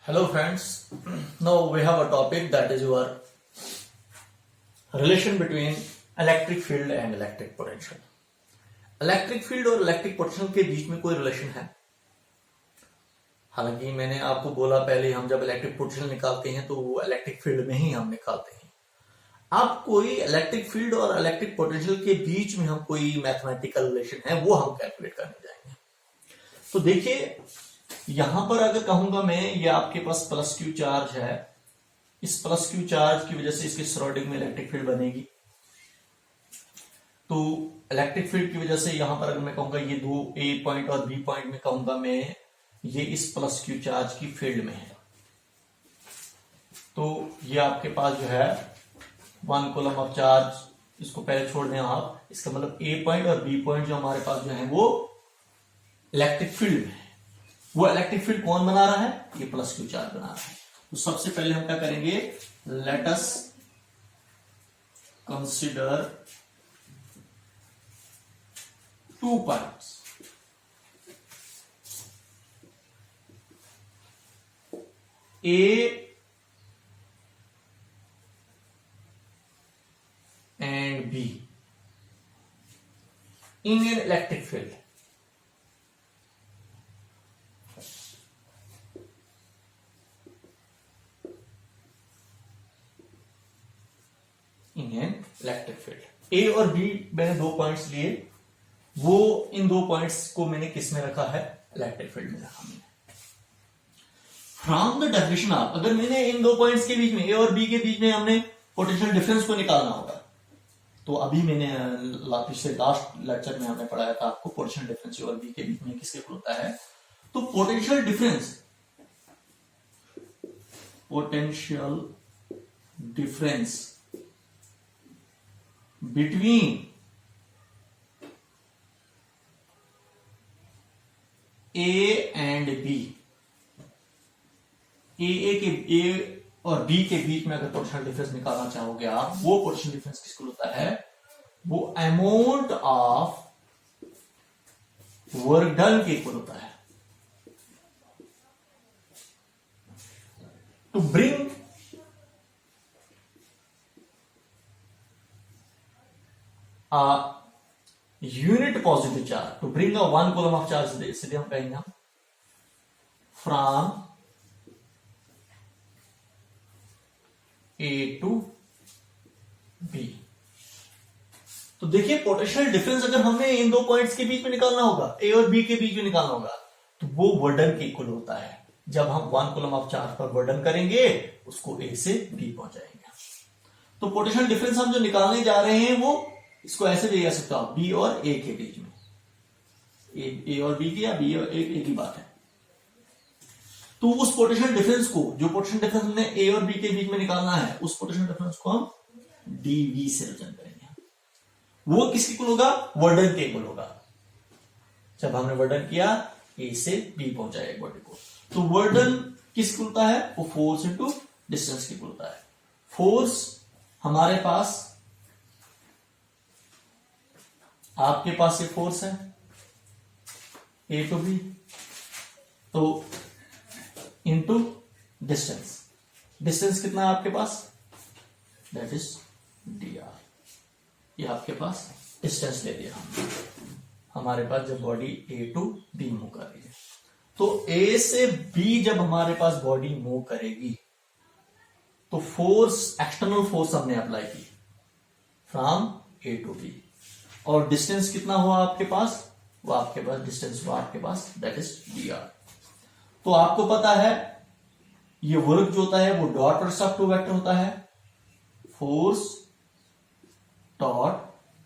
Hello friends, now we have a topic that is your relation between electric field and electric potential. Electric field और electric potential के बीच में कोई relation है? हालांकि मैंने आपको बोला पहले, हम जब इलेक्ट्रिक पोटेंशियल निकालते हैं तो वो इलेक्ट्रिक फील्ड में ही हम निकालते हैं। अब कोई इलेक्ट्रिक फील्ड और इलेक्ट्रिक पोटेंशियल के बीच में हम कोई मैथमेटिकल रिलेशन है वो हम कैलकुलेट करने जाएंगे। तो देखिए, यहां पर अगर कहूंगा मैं, ये आपके पास प्लस क्यू चार्ज है, इस प्लस क्यू चार्ज की वजह से इसके सराउंडिंग में इलेक्ट्रिक फील्ड बनेगी। तो इलेक्ट्रिक फील्ड की वजह से यहां पर अगर मैं कहूंगा ये दो ए पॉइंट और बी पॉइंट में कहूंगा मैं, ये इस प्लस क्यू चार्ज की फील्ड में है। तो ये आपके पास जो है 1 कूलम ऑफ चार्ज, इसको पहले छोड़ दें आप, इसका मतलब ए पॉइंट और बी पॉइंट जो हमारे पास जो है वो इलेक्ट्रिक फील्ड में है। वो इलेक्ट्रिक फील्ड कौन बना रहा है? ये प्लस क्यू चार्ज बना रहा है। तो सबसे पहले हम क्या करेंगे, let us consider 2 points. A and B in an electric field. In an electric field. A और B मैंने 2 पॉइंट्स लिए, वो इन 2 पॉइंट्स को मैंने किस में रखा है? इलेक्ट्रिक फील्ड में रखा मैंने। फ्रॉम द डेफिनेशन ऑफ, अगर मैंने इन 2 पॉइंट्स के बीच में, ए और बी के बीच में हमने पोटेंशियल डिफरेंस को निकालना होगा, तो अभी मैंने पिछले लास्ट लेक्चर में हमने पढ़ाया था आपको पोटेंशियल डिफरेंस ए और बी के बीच में किसके होता है। तो potential difference between A and B, A और बी के बीच में अगर पोटेंशियल डिफरेंस निकालना चाहोगे आप, वो पोटेंशियल डिफरेंस किसको होता है? वो अमाउंट ऑफ वर्क डन के इक्वल होता है। To bring a unit positive charge, to bring a 1 coulomb of charge, इसलिए हम कहेंगे from A to B। तो देखिए, पोटेंशियल डिफरेंस अगर हमें इन 2 पॉइंट्स के बीच में निकालना होगा, ए और बी के बीच में निकालना होगा, तो वो वर्डन के इक्वल होता है। जब हम 1 कूलम ऑफ चार्ज पर वर्डन करेंगे, उसको ए से बी पहुंचाएंगे। तो पोटेंशियल डिफरेंस हम जो निकालने जा रहे हैं, वो इसको ऐसे भी जा सकता हूं, बी और ए के बीच में, ए और बी की या बी और ए की बात है। तो उस पोटेंशियल डिफरेंस को, जो पोटेंशियल डिफरेंस हमने ए और बी के बीच में निकालना है, उस पोटेंशियल डिफरेंस को हम डीवी से रिप्रेजेंट करेंगे। वो किसके इक्वल होगा? वर्डन के इक्वल होगा। जब हमने वर्डन किया, ए से बी पहुंचाया एक बॉडी को, तो वर्डन किसको होता है? वो फोर्स इंटू डिस्टेंस के इक्वल होता है। फोर्स हमारे पास, आपके पास ये फोर्स है ए टू बी, तो इंटू डिस्टेंस, डिस्टेंस कितना है आपके पास? That is D R. ये आपके पास डिस्टेंस ले दिया हमने, हमारे पास जब body A to B move कर रही है। तो ए से बी जब हमारे पास बॉडी मूव करेगी, तो फोर्स, एक्सटर्नल फोर्स हमने अप्लाई की फ्रॉम ए टू बी, और डिस्टेंस कितना हुआ आपके पास? वो आपके पास डिस्टेंस हुआ आपके पास, दैट इज डी आर। तो आपको पता है ये वर्क जो होता है वो डॉट प्रोडक्ट ऑफ 2 वेक्टर होता है, force dot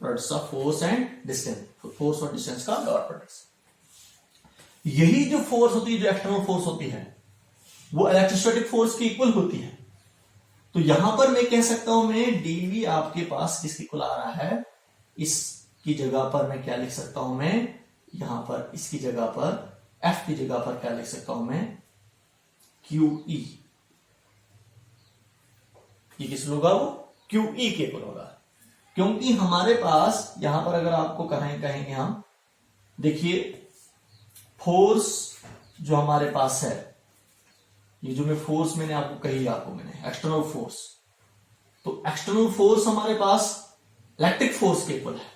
product of force and distance, force और डिस्टेंस का डॉट प्रोडक्ट। यही जो फोर्स होती है, जो एक्सटर्नल फोर्स होती है, वो इलेक्ट्रोस्टैटिक फोर्स की इक्वल होती है। तो यहां पर मैं कह सकता हूं, मैं डीवी आपके पास किसके इक्वल आ रहा है? इसकी जगह पर मैं क्या लिख सकता हूं? मैं यहां पर इसकी जगह पर, एफ की जगह पर क्या लिख सकता हूं मैं? Q E. ये किस होगा? वो क्यू ई के इक्वल होगा, क्योंकि हमारे पास यहां पर अगर आपको कहेंगे हम, देखिए फोर्स जो हमारे पास है ये जो मैं फोर्स मैंने आपको कही, आपको मैंने एक्सटर्नल फोर्स, तो एक्सटर्नल फोर्स हमारे पास इलेक्ट्रिक फोर्स के इक्वल है।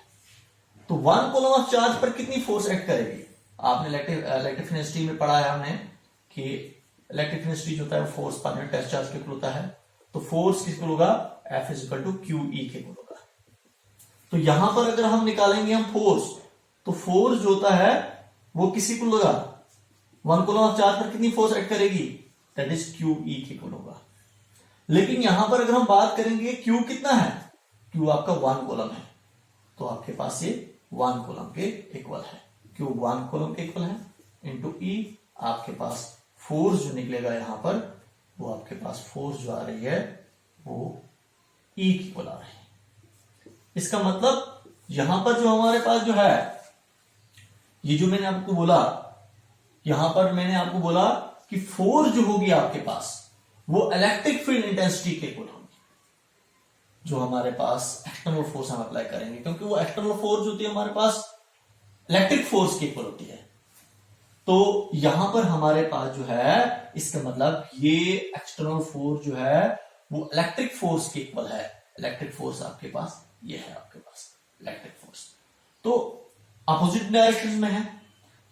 तो 1 कूलम ऑफ चार्ज पर कितनी फोर्स एक्ट करेगी? आपने इलेक्ट्रिसिटी में पढ़ा है हमने कि इलेक्ट्रिसिटी जो होता है फोर्स पर यूनिट टेस्ट चार्ज के इक्वल होता है। तो फोर्स किसको होगा? F is equal to QE के इक्वल होगा। तो यहां पर अगर हम निकालेंगे हम फोर्स, तो फोर्स जो होता है वो किसी को होगा 1 कूलम ऑफ चार्ज पर कितनी फोर्स एक्ट करेगी? दैट इज QE के इक्वल होगा। लेकिन यहां पर अगर हम बात करेंगे Q कितना है, Q आपका 1 कूलम है, तो आपके पास ये 1 कूलम के इक्वल है। Q 1 कूलम के इक्वल है इंटू E, आपके पास फोर्स जो निकलेगा यहां पर वो आपके पास फोर्स जो आ रही है वो E की इक्वल आ रही है। इसका मतलब यहां पर जो हमारे पास जो है, ये जो मैंने आपको बोला, यहां पर मैंने आपको बोला कि फोर्स जो होगी आपके पास वो इलेक्ट्रिक फील्ड इंटेंसिटी के इक्वल होगी, जो हमारे पास एक्सटर्नल फोर्स हम अप्लाई करेंगे, क्योंकि वो एक्सटर्नल फोर्स होती है हमारे पास इलेक्ट्रिक फोर्स के इक्वल होती है। तो यहां पर हमारे पास जो है, इसका मतलब ये एक्सटर्नल फोर्स जो है वो इलेक्ट्रिक फोर्स के इक्वल है। इलेक्ट्रिक फोर्स आपके पास ये है, आपके पास इलेक्ट्रिक फोर्स तो अपोजिट डायरेक्शन में है।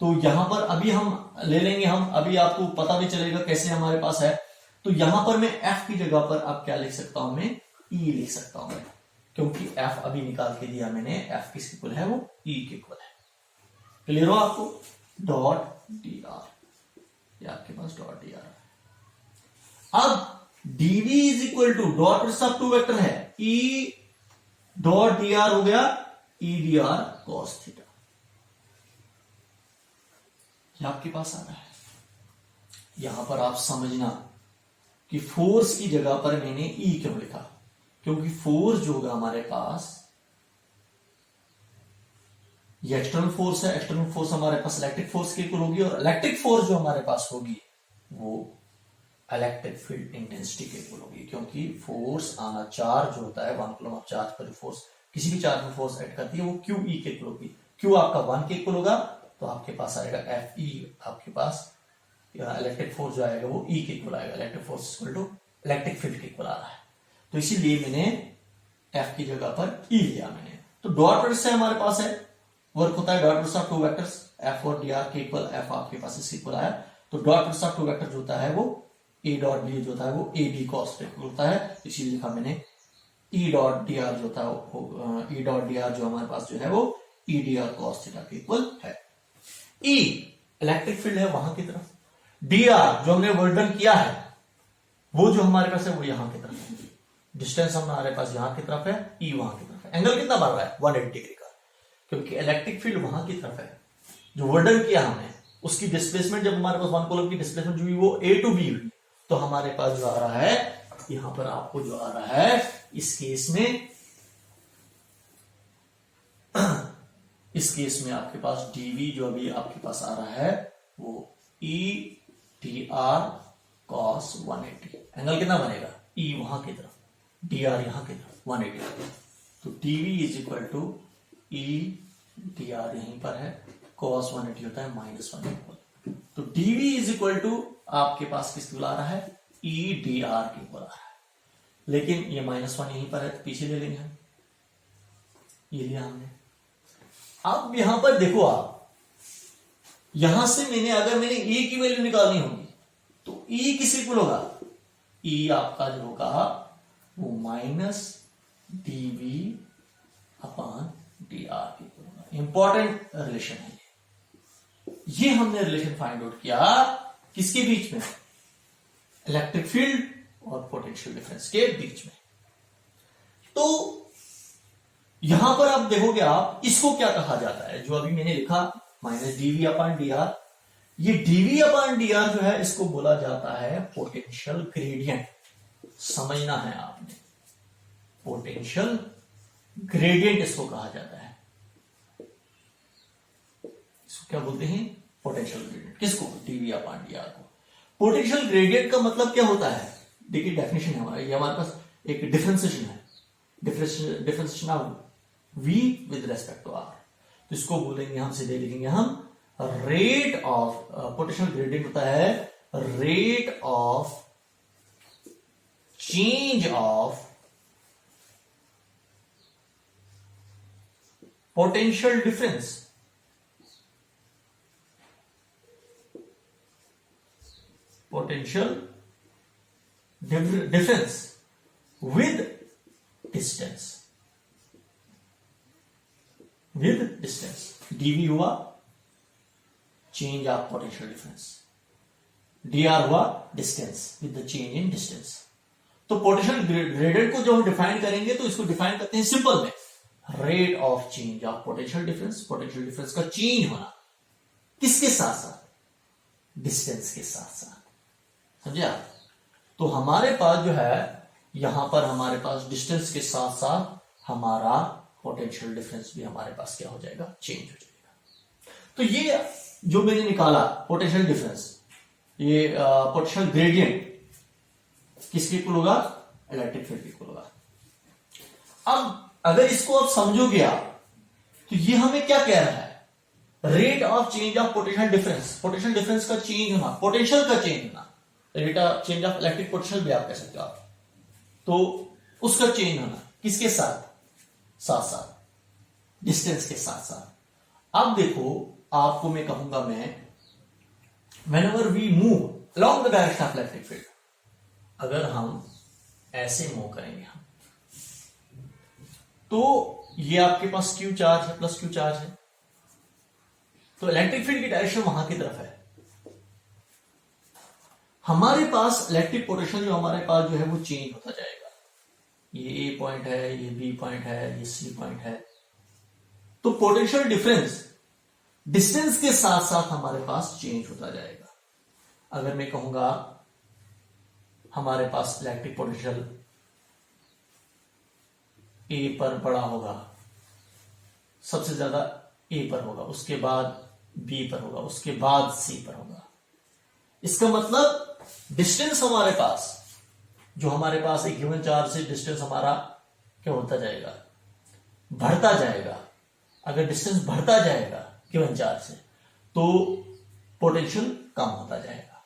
तो यहां पर अभी हम ले लेंगे, हम अभी आपको पता भी चलेगा कैसे हमारे पास है। तो यहां पर मैं F की जगह पर अब क्या लिख सकता हूं, मैं E लिख सकता हूं मैं, क्योंकि F अभी निकाल के दिया मैंने, F किसके इक्वल है, वो E के इक्वल है। क्लियर हो आपको? डॉट dr, ये आपके पास डॉट dr है। अब dv is equal to dot सब टू वेक्टर है, E डॉट dr हो गया E dr cos थीटा, ये आपके पास आ रहा है। यहां पर आप समझना कि फोर्स की जगह पर मैंने E क्यों लिखा, क्योंकि फोर्स जो होगा हमारे पास ये एक्सटर्नल फोर्स है। एक्सटर्नल फोर्स हमारे पास इलेक्ट्रिक फोर्स के इक्वल होगी, और इलेक्ट्रिक फोर्स जो हमारे पास होगी वो इलेक्ट्रिक फील्ड इंटेंसिटी के इक्वल होगी, क्योंकि फोर्स आना चार्ज जो होता है 1 कूलम ऑफ चार्ज पर जो फोर्स किसी भी चार्ज में फोर्स एक्ट करती है वो QE के इक्वल होगी। Q आपका 1 के इक्वल होगा, तो आपके पास आएगा FE, आपके पास इलेक्ट्रिक फोर्स जो आएगा वो E के इक्वल आएगा। Electric force equal to electric field के इक्वल आ रहा है, तो इसीलिए मैंने F की जगह पर E लिया मैंने। तो डॉट प्रोडक्ट से हमारे पास है, वर्क होता है dot product of two vectors, F और dr के इक्वल, F आपके पास इसके इक्वल आया। तो dot product of two vector जो होता है वो A डॉट B जो होता है वो AB cos के इक्वल होता है, इसीलिए लिखा मैंने E डॉट dr जो होता है E डॉट dr जो हमारे पास जो है वो E dr cos थीटा के इक्वल है। E इलेक्ट्रिक फील्ड है वहां की तरफ, dr जो हमने वर्क डन किया है वो जो हमारे पास है वो यहां की तरफ है। डिस्टेंस हमारे पास यहां की तरफ है, E वहां की तरफ है। एंगल कितना बढ़ रहा है? 180 डिग्री का, क्योंकि इलेक्ट्रिक फील्ड वहां की तरफ है। जो वर्क डन किया हमने उसकी डिस्प्लेसमेंट, जब हमारे पास 1 कूलम की डिस्प्लेसमेंट जो हुई वो A टू B हुई, तो हमारे पास जो आ रहा है यहां पर आपको जो आ रहा है इस केस में आपके पास dv जो अभी आपके पास आ रहा है वो E dr cos 180। एंगल कितना बनेगा? E वहां की तरफ, dr यहां की तरफ 180। तो dv is equal to E dr यहीं पर है, cos 180 होता है -1। तो dv इज इक्वल टू आपके पास किसके इक्वल आ रहा है? E dr के इक्वल आ रहा है। लेकिन ये -1 यहीं पर है, तो पीछे ले लेंगे हम, ये लिया हमने। अब यहां पर देखो आप, यहां से अगर मैंने E की वैल्यू निकालनी होगी तो E किस इक्वल होगा? E आपका जो होगा वो -dv अपॉन dr के इक्वल होगा। इंपॉर्टेंट रिलेशन है ये हमने रिलेशन फाइंड आउट किया किसके बीच में? इलेक्ट्रिक फील्ड और पोटेंशियल डिफरेंस के बीच में। तो यहां पर आप देखोगे, आप इसको क्या कहा जाता है, जो अभी मैंने लिखा -dv अपॉन dr, ये dv अपॉन dr जो है इसको बोला जाता है पोटेंशियल ग्रेडियंट। समझना है आपने, पोटेंशियल ग्रेडियंट इसको कहा जाता है। इसको क्या बोलते हैं? Potential gradient. किसको? dv अपॉन dr को। पोटेंशियल ग्रेडियंट का मतलब क्या होता है? देखिए डेफिनेशन है हमारा, ये हमारे पास एक डिफरेंशिएशन है, differentiation of v with respect to r। तो इसको बोलेंगे हम, सीधे लिखेंगे हम, रेट ऑफ पोटेंशियल ग्रेडियंट होता है rate of change of potential difference with distance dv हुआ change of potential difference, dr हुआ distance with the change in distance. तो पोटेंशियल ग्रेडियंट को जो हम डिफाइन करेंगे तो इसको डिफाइन करते हैं सिंपल में, rate of change of potential difference का चेंज होना किसके साथ साथ, डिस्टेंस के साथ साथ। समझे आप? तो हमारे पास जो है यहां पर हमारे पास डिस्टेंस के साथ साथ हमारा पोटेंशियल डिफरेंस भी हमारे पास क्या हो जाएगा, चेंज हो जाएगा। तो ये जो मैंने निकाला पोटेंशियल डिफरेंस, ये पोटेंशियल ग्रेडियंट किसके इक्वल होगा, इलेक्ट्रिक फील्ड इक्वल होगा। अब अगर इसको आप समझोगे आप तो ये हमें क्या कह रहा है, rate of change of potential difference का चेंज होना, पोटेंशियल का चेंज होना, rate of change of electric potential भी आप कह सकते हो आप, तो उसका चेंज होना किसके साथ साथ डिस्टेंस के साथ साथ। अब देखो आपको मैं कहूंगा, whenever we move along the direction of electric field, अगर हम ऐसे मूव करेंगे हम, तो ये आपके पास क्यू चार्ज है, प्लस क्यू चार्ज है, तो इलेक्ट्रिक फील्ड की डायरेक्शन वहां की तरफ है। हमारे पास इलेक्ट्रिक पोटेंशियल जो हमारे पास जो है वो चेंज होता जाएगा, ये ए पॉइंट है, ये बी पॉइंट है, ये सी पॉइंट है। तो पोटेंशियल डिफरेंस डिस्टेंस के साथ साथ हमारे पास चेंज होता जाएगा। अगर मैं कहूंगा हमारे पास इलेक्ट्रिक पोटेंशियल ए पर बड़ा होगा, सबसे ज्यादा ए पर होगा, उसके बाद बी पर होगा, उसके बाद सी पर होगा। इसका मतलब डिस्टेंस हमारे पास जो हमारे पास एक ह्यूमन चार्ज से डिस्टेंस हमारा क्या होता जाएगा, बढ़ता जाएगा। अगर डिस्टेंस बढ़ता जाएगा ह्यूमन चार्ज से तो पोटेंशियल कम होता जाएगा।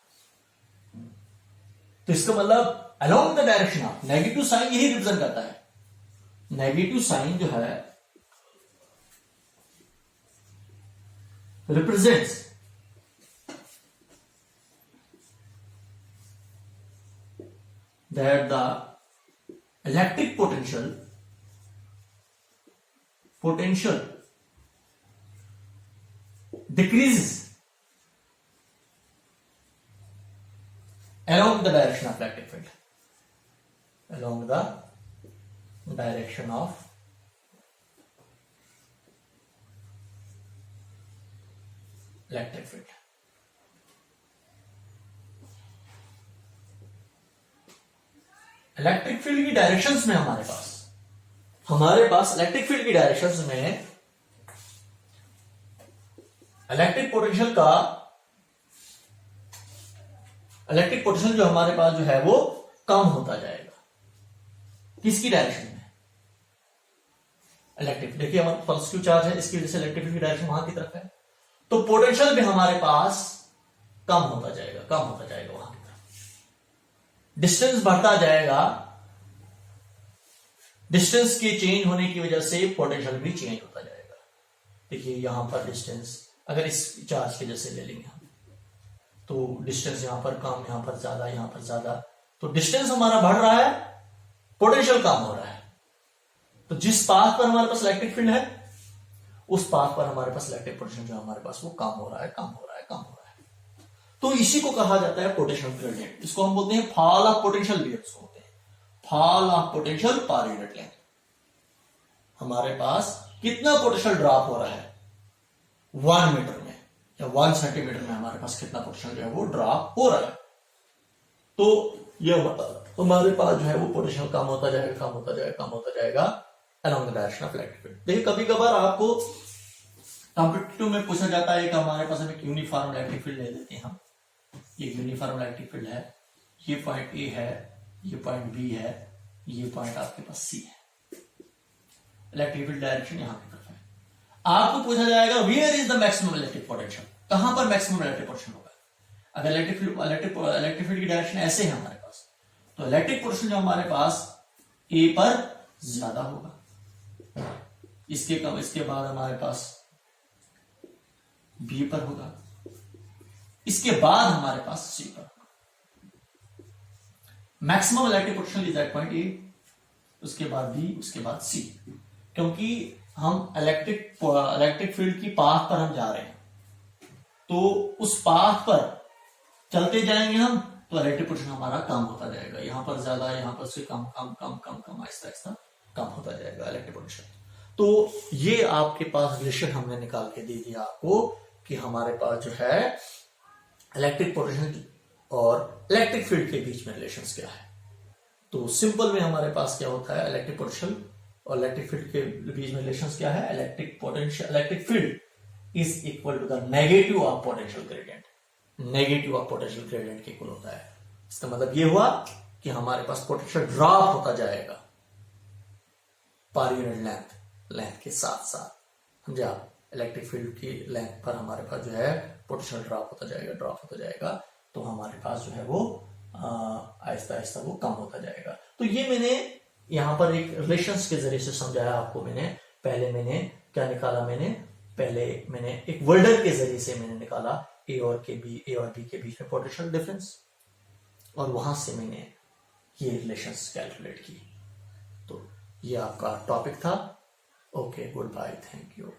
तो इसका मतलब along the direction of, negative sign यही रिप्रेजेंट करता है, नेगेटिव साइन जो है represents that the electric potential decreases along the direction of electric field, along the direction of electric field। Electric field की डायरेक्शंस में हमारे पास इलेक्ट्रिक फील्ड की directions में इलेक्ट्रिक पोटेंशियल जो हमारे पास जो है वो कम होता जाएगा। किसकी डायरेक्शन में, इलेक्ट्रिक। देखिए हमारे पास क्यू चार्ज है, इसकी वजह से इलेक्ट्रिक फील्ड की डायरेक्शन वहां की तरफ है, तो पोटेंशियल भी हमारे पास कम होता जाएगा वहां की तरफ। डिस्टेंस बढ़ता जाएगा, डिस्टेंस के चेंज होने की वजह से पोटेंशियल भी चेंज होता जाएगा। देखिए यहां पर डिस्टेंस अगर इस चार्ज के जैसे ले लेंगे हम, तो डिस्टेंस यहां पर कम, यहां पर ज्यादा, यहां पर ज्यादा, तो डिस्टेंस हमारा बढ़ रहा है, पोटेंशियल कम हो रहा है। तो जिस पाथ पर हमारे पास इलेक्ट्रिक फील्ड है उस पाथ पर हमारे पास इलेक्ट्रिक पोटेंशियल जो हमारे पास वो कम हो रहा है। तो इसी को कहा जाता है पोटेंशियल ग्रेडियंट। इसको हम बोलते हैं फॉल ऑफ पोटेंशियल भी, इसको बोलते हैं fall of potential per unit length. हमारे पास कितना पोटेंशियल ड्रॉप हो रहा है 1 मीटर में या 1 सेंटीमीटर में, हमारे पास कितना पोटेंशियल जो है वो ड्रॉप हो रहा है। तो ये हमारे पास जो है वो पोटेंशियल कम होता जाएगा along the direction of electric field। देखिए कभी कभार आपको कॉम्पिटिटिव में पूछा जाता है कि हमारे पास एक यूनिफॉर्म इलेक्ट्रिक फील्ड ले लेते हैं हम, ये यूनिफॉर्म इलेक्ट्रिक फील्ड है, ये पॉइंट ए है, ये पॉइंट बी है, ये पॉइंट आपके पास सी है, इलेक्ट्रिक फील्ड डायरेक्शन यहां की तरफ है। आपको पूछा जाएगा where is the maximum electric potential, कहां पर मैक्सिमम इलेक्ट्रिक पोटेंशियल होगा। अगर इलेक्ट्रिक फील्ड की डायरेक्शन ऐसे है हमारे पास, तो इलेक्ट्रिक पोटेंशियल जो हमारे पास ए पर ज्यादा होगा, इसके कम, इसके बाद हमारे पास बी पर होगा, इसके बाद हमारे पास सी पर। Maximum electric potential is at point A, उसके बाद बी, उसके बाद सी। क्योंकि हम इलेक्ट्रिक फील्ड की पाथ पर हम जा रहे हैं, तो उस पाथ पर चलते जाएंगे हम, तो इलेक्ट्रिक पोटेंशियल हमारा कम होता जाएगा, यहां पर ज्यादा, यहां पर से कम कम कम कम कम, आहिस्ता आहिस्ता कम होता जाएगा इलेक्ट्रिक पोटेंशियल। तो ये आपके पास रिलेशन हमने निकाल के दे दिया आपको कि हमारे पास जो है इलेक्ट्रिक पोटेंशियल और इलेक्ट्रिक फील्ड के बीच में रिलेशंस क्या है। तो सिंपल में हमारे पास क्या होता है, इलेक्ट्रिक पोटेंशियल और इलेक्ट्रिक फील्ड के बीच में रिलेशंस क्या है, electric field is equal to the negative of potential gradient, negative of potential gradient के इक्वल होता है। इसका मतलब ये हुआ कि हमारे पास पोटेंशियल ड्रॉप होता जाएगा पर यूनिट लेंथ के साथ साथ, समझे आप। इलेक्ट्रिक फील्ड की लेंथ पर हमारे पास जो है पोटेंशियल ड्रॉप होता जाएगा, तो हमारे पास जो है वो आहिस्ता आहिस्ता वो कम होता जाएगा। तो ये मैंने यहां पर एक रिलेशंस के जरिए से समझाया आपको। पहले मैंने क्या निकाला, पहले मैंने एक वर्डर के जरिए से मैंने निकाला ए और बी के बीच में पोटेंशियल डिफरेंस, और वहां से मैंने ये रिलेशंस कैलकुलेट की। तो ये आपका टॉपिक था। Okay, good bye, thank you.